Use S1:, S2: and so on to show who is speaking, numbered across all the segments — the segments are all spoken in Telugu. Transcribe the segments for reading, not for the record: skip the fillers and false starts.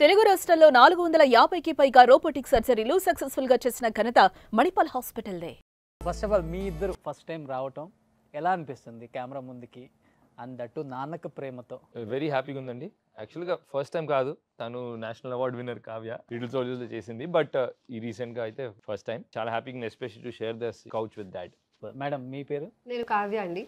S1: తెలుగు రాష్ట్రాల్లో 450కి పైగా రోబోటిక్ సర్జరీలు సక్సెస్ఫుల్ గా చేసిన ఘనత మణిపాల్ హాస్పిటల్దే.
S2: ఫస్ట్ ఆఫ్ ఆల్ మీ ఇద్దరు ఫస్ట్ టైం రావటం ఎలా అనిపిస్తుంది కెమెరా ముందుకి అందట్టు నాన్నకు ప్రేమతో?
S3: వెరీ హ్యాపీగా ఉందండి. యాక్చువల్గా ఫస్ట్ టైం కాదు, తను national award winner Kavya little soldiers చేసింది, బట్ ఈ రీసెంట్గా అయితే ఫస్ట్ టైం. చాలా హ్యాపీగా especially to share this couch with dad.
S2: Madam మీ పేరు?
S4: నేను కావ్య అండి.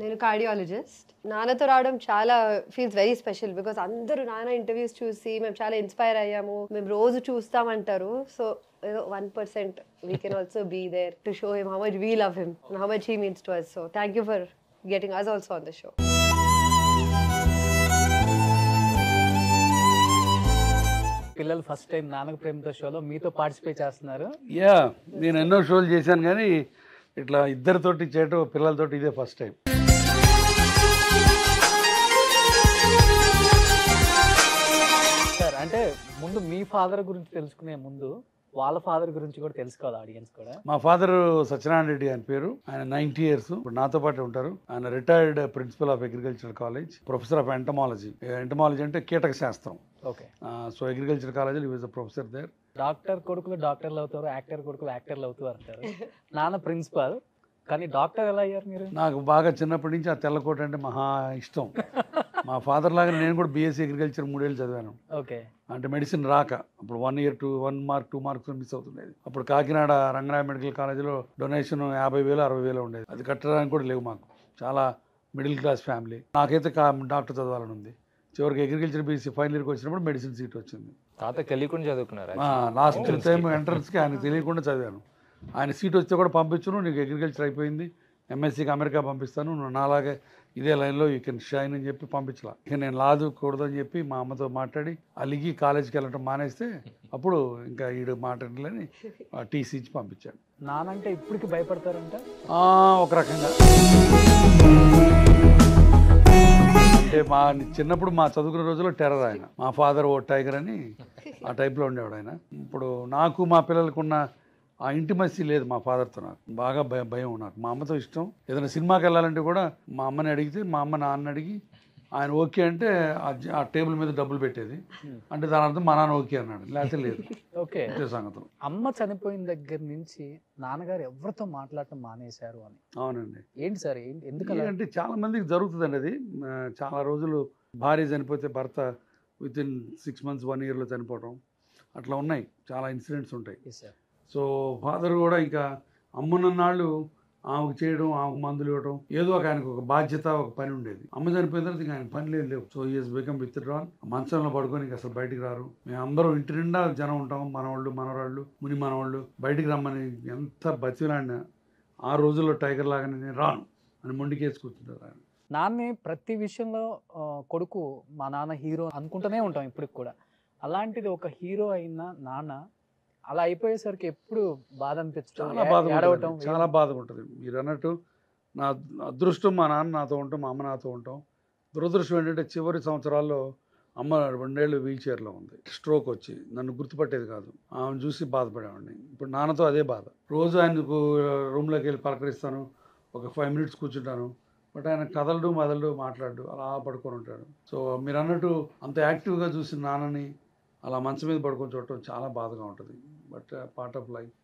S4: నేను కార్డియాలజిస్ట్. నాన్నతో రావడం చాలా ఫీల్స్ వెరీ స్పెషల్ బికాస్ అందరూ నాన్న ఇంటర్వ్యూస్ చూసి మేము చాలా ఇన్స్పైర్ అయ్యాము, మేము రోజు చూస్తామంటారు. సో ఏదో 1% we can also be there to show him how much we love him and how much he means to us. So thank you for getting us also on the show.
S2: పిల్లలు ఫస్ట్ టైం నాన్నకు ప్రేమతో షోలో మీతో పార్టిసిపేట్ చేస్తున్నారు.
S5: నేను ఎన్నో షోలు చేశాను కానీ ఇట్లా ఇద్దరితోటి చేయటం పిల్లలతోటి ఇదే ఫస్ట్ టైం.
S2: సార్ అంటే ముందు మీ ఫాదర్ గురించి తెలుసుకునే ముందు వాళ్ళ ఫాదర్ గురించి కూడా తెలుసుకోవాలి ఆడియన్స్ కూడా.
S5: మా ఫాదర్ సత్యనారాయణ రెడ్డి ఆయన పేరు. ఆయన 90 years ఇప్పుడు నాతో పాటు ఉంటారు. ఆయన retired principal of agriculture college, professor of entomology. Entomology అంటే కీటక శాస్త్రం.
S2: Okay.
S5: So agriculture college he was a professor there.
S2: Doctor కొడుకులు డాక్టర్లు అవుతారు, యాక్టర్ కొడుకులు యాక్టర్లు అవుతారు అంటారు. నాన్న ప్రిన్సిపల్, కానీ డాక్టర్ ఎలా అయ్యారు మీరు?
S5: నాకు బాగా చిన్నప్పటి నుంచి ఆ తెల్లకోట అంటే మహా ఇష్టం. మా ఫాదర్ లాగా నేను కూడా బీఎస్సీ అగ్రికల్చర్ 3 ఏళ్ళు చదివాను.
S2: ఓకే.
S5: అంటే మెడిసిన్ రాక అప్పుడు 1 year 1 mark 2 marks మిస్ అవుతుండేది. అప్పుడు కాకినాడ రంగనాయ మెడికల్ కాలేజీలో డొనేషన్ 50,000 60,000 ఉండేది. అది కట్టడానికి కూడా లేవు మాకు. చాలా మిడిల్ క్లాస్ ఫ్యామిలీ. నాకైతే డాక్టర్ చదవాలని ఉంది. చివరికి అగ్రికల్చర్ బీఎస్సీ ఫైనల్ ఇయర్కి వచ్చినప్పుడు మెడిసిన్ సీట్ వచ్చింది.
S3: తాత తెలియకుండా చదువుకున్నారు.
S5: లాస్ట్ టైం ఎంట్రన్స్కి ఆయనకు తెలియకుండా చదివాను. ఆయన సీట్ వస్తే కూడా పంపించును, నీకు అగ్రికల్చర్ అయిపోయింది, ఎంఎస్సీకి అమెరికా పంపిస్తాను, నువ్వు నాలాగే ఇదే లైన్లో యూ కెన్ షైన్ అని చెప్పి పంపించలా. ఇక నేను లాదుకూడదని చెప్పి మా అమ్మతో మాట్లాడి అలిగి కాలేజీకి వెళ్ళటం మానేస్తే అప్పుడు ఇంకా ఈడు మాట్లాడలేని టీసీ ఇచ్చి పంపించాడు.
S2: నానంటే ఇప్పటికి భయపడతారంట
S5: ఒక రకంగా. అంటే మా చిన్నప్పుడు మా చదువుకునే రోజుల్లో టెర్రర్ ఆయన. మా ఫాదర్ ఓ టైగర్ అని ఆ టైప్లో ఉండేవాడు ఆయన. ఇప్పుడు నాకు మా పిల్లలకున్న ఆ ఇంటిమసీ లేదు మా ఫాదర్తో. నాకు బాగా భయం. నాకు మా అమ్మతో ఇష్టం. ఏదైనా సినిమాకి వెళ్ళాలంటే కూడా మా అమ్మని అడిగితే మా అమ్మ నాన్న అడిగి ఆయన ఓకే అంటే ఆ టేబుల్ మీద డబ్బులు పెట్టేది. అంటే దాని అర్థం మా నాన్న ఓకే అన్నాడు, లేకపోతే లేదు.
S2: ఓకే.
S5: సంగతులు.
S2: అమ్మ చనిపోయిన దగ్గర నుంచి నాన్నగారు ఎవరితో మాట్లాడటం మానేశారు అని.
S5: అవునండి.
S2: ఏంటి సార్, ఎందుకంటే
S5: చాలా మందికి జరుగుతుందండి అది. చాలా రోజులు భార్య చనిపోతే భర్త వితిన్ 6 months 1 yearలో చనిపోవడం అట్లా ఉన్నాయి. చాలా ఇన్సిడెంట్స్ ఉంటాయి. సో ఫాదర్ కూడా ఇంకా అమ్మనున్నాళ్ళు ఆమెకు చేయడం, ఆమెకు మందులు ఇవ్వడం, ఏదో ఒక ఆయనకు ఒక బాధ్యత, ఒక పని ఉండేది. అమ్మ చనిపోయిన తర్వాత ఇంకా ఆయన పని లేవు. So is become withdrawn. మంచంలో పడుకొని ఇంకా అసలు బయటికి రారు. మేము అందరం ఇంటి నిండా జనం ఉంటాం, మనవాళ్ళు మనవరాళ్ళు ముని మనవాళ్ళు. బయటికి రమ్మని ఎంత బతిలాడినా ఆ రోజుల్లో టైగర్ లాగానే నేను రాను అని మొండికేసి కూర్చుంటారు ఆయన.
S2: నాన్నే ప్రతి విషయంలో కొడుకు మా నాన్న హీరో అనుకుంటూనే ఉంటాం ఇప్పటికి కూడా. అలాంటిది ఒక హీరో అయిన నాన్న అలా అయిపోయేసరికి ఎప్పుడు బాధ అనిపించడం,
S5: చాలా బాధ ఉంటుంది. మీరు అన్నట్టు నా అదృష్టం మా నాన్న నాతో ఉంటాం, మా అమ్మ నాతో ఉంటాం. దురదృష్టం ఏంటంటే చివరి సంవత్సరాల్లో అమ్మ 2 ఏళ్ళు వీల్ చైర్లో ఉంది. స్ట్రోక్ వచ్చి నన్ను గుర్తుపట్టేది కాదు. ఆమెను చూసి బాధపడేవాడిని. ఇప్పుడు నాన్నతో అదే బాధ. రోజు ఆయనకు రూమ్లోకి వెళ్ళి పలకరిస్తాను, ఒక 5 minutes కూర్చుంటాను. బట్ ఆయన కదలడు మదలడు మాట్లాడు, అలా పడుకొని ఉంటాడు. సో మీరు అన్నట్టు అంత యాక్టివ్గా చూసిన నాన్నని అలా మంచం మీద పడుకొని చూడటం చాలా బాధగా ఉంటుంది. But part of life.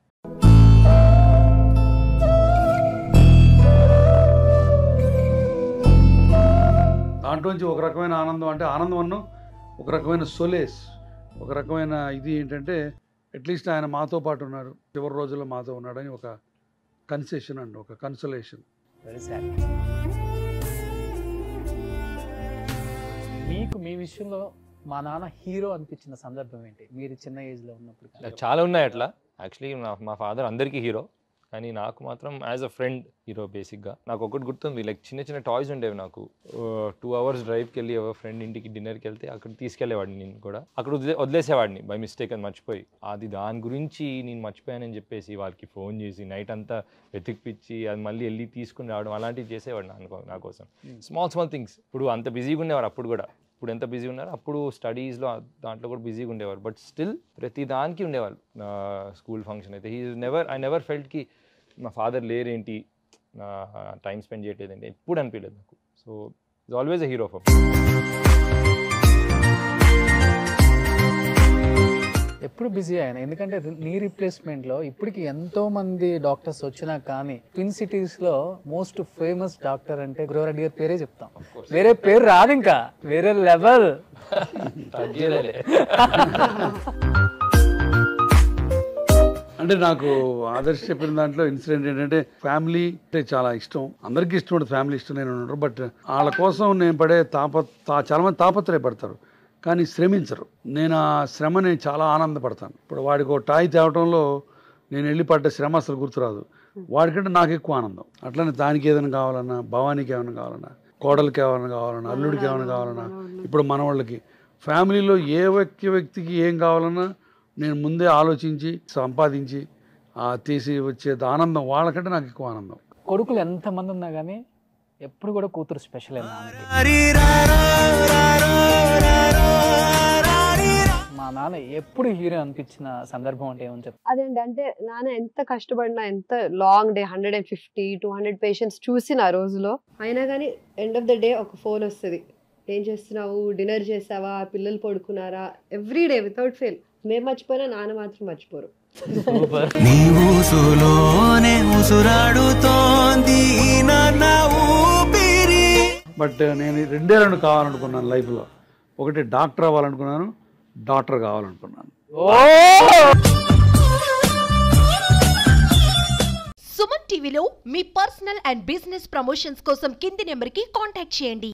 S5: దాంట్లోంచి ఒక రకమైన ఆనందం, అంటే ఆనందం అన్న ఒక రకమైన సొలేస్, ఒక రకమైన ఇది ఏంటంటే అట్లీస్ట్ ఆయన మాతో పాటు ఉన్నారు, చివరి రోజుల్లో మాతో ఉన్నాడని ఒక కన్సెషన్ అండి, ఒక కన్సోలేషన్.
S2: మీకు మీ విషయంలో మా నాన్న హీరో అనిపించిన సందర్భం ఏంటి మీరు చిన్న ఏజ్లో ఉన్నప్పుడు?
S3: చాలా ఉన్నాయి అట్లా. యాక్చువల్లీ మా ఫాదర్ అందరికీ హీరో, కానీ నాకు మాత్రం యాజ్ అ ఫ్రెండ్ హీరో. బేసిక్గా నాకు ఒకటి గుర్తుంది, లైక్ చిన్న టాయ్స్ ఉండేవి నాకు. 2 hours డ్రైవ్కి వెళ్ళి ఎవరు ఫ్రెండ్ ఇంటికి డిన్నర్కి వెళ్తే అక్కడ తీసుకెళ్లేవాడిని. నేను కూడా అక్కడ వదిలేసేవాడిని బై మిస్టేక్, అది మర్చిపోయి. దాని గురించి నేను మర్చిపోయానని చెప్పేసి వాళ్ళకి ఫోన్ చేసి నైట్ అంతా వెతికిపిచ్చి అది మళ్ళీ వెళ్ళి తీసుకుని రావడం అలాంటివి చేసేవాడు నా కోసం. Small things. ఇప్పుడు అంత బిజీగా ఉండేవారు అప్పుడు కూడా. ఇప్పుడు ఎంత బిజీ ఉన్నారు, అప్పుడు స్టడీస్లో దాంట్లో కూడా బిజీగా ఉండేవారు. బట్ స్టిల్ ప్రతి దానికి ఉండేవాళ్ళు. స్కూల్ ఫంక్షన్ అయితే ఐ నెవర్ ఫెల్ట్ కి మా ఫాదర్ లేరేంటి, టైం స్పెండ్ చేయట్లేదండి ఎప్పుడు అనిపించలేదు నాకు. So it's always a hero for me.
S2: ఎప్పుడు బిజీ ఆయన, ఎందుకంటే నీ రీప్లేస్మెంట్లో ఇప్పటికి ఎంతో మంది డాక్టర్స్ వచ్చినా కానీ ట్విన్ సిటీస్లో మోస్ట్ ఫేమస్ డాక్టర్ అంటే గురవరెడ్డి గారి పేరే చెప్తాం, వేరే పేరు రాదు, ఇంకా వేరే లెవెల్.
S5: అంటే నాకు ఆదర్శ్ చెప్పిన దాంట్లో ఇన్సిడెంట్ ఏంటంటే ఫ్యామిలీ అంటే చాలా ఇష్టం, అందరికీ ఇష్టం ఉంటుంది ఫ్యామిలీ ఇష్టం నేను ఉంటారు. బట్ వాళ్ళ కోసం నేను పడే చాలా మంది తాపత్రయపడతారు కానీ శ్రమించరు. నేను ఆ శ్రమని చాలా ఆనందపడతాను. ఇప్పుడు వాడికి ఒక టాయ్ తేవటంలో నేను వెళ్ళి పడ్డ శ్రమ అసలు గుర్తురాదు, వాడికంటే నాకు ఎక్కువ ఆనందం. అట్లనే దానికి ఏదైనా కావాలన్నా, భవానీకి ఏమైనా కావాలన్నా, కోడలికి ఏమైనా కావాలన్నా, అల్లుడికి ఏమైనా కావాలన్నా, ఇప్పుడు మనవాళ్ళకి ఫ్యామిలీలో ఏ వ్యక్తికి ఏం కావాలన్నా నేను ముందే ఆలోచించి సంపాదించి తీసి వచ్చే ఆనందం వాళ్ళకంటే నాకు ఎక్కువ ఆనందం.
S2: కొడుకులు ఎంతమంది ఉన్నా కానీ ఎప్పుడు కూడా కూతురు స్పెషల్. మా నాన్న ఎప్పుడు హీరో అనిపించిన సందర్భం అంటే ఏమని చెప్తాను?
S4: అదేంటి అంటే నాన్న ఎంత కష్టపడినా, ఎంత లాంగ్ డే 150-200 పేషెంట్స్ చూసిన ఆ రోజులో అయినా కానీ ఎండ్ ఆఫ్ ద డే ఒక ఫోన్ వస్తుంది, ఏం చేస్తున్నావు, డిన్నర్ చేసావా, పిల్లలు పడుకున్నారా, ఎవ్రీ డే వితౌట్ ఫెయిల్. మేము మర్చిపోయినా నాన్న మాత్రం మర్చిపోరు.
S5: బట్ నేను 2 కావాలనుకున్నాను లైఫ్లో. ఒకటి డాక్టర్ అవ్వాలనుకున్నాను, డాక్టర్ కావాలనుకున్నాను.
S6: సుమన్ టీవీలో మీ పర్సనల్ అండ్ బిజినెస్ ప్రమోషన్స్ కోసం కింది నెంబర్కి కాంటాక్ట్ చేయండి.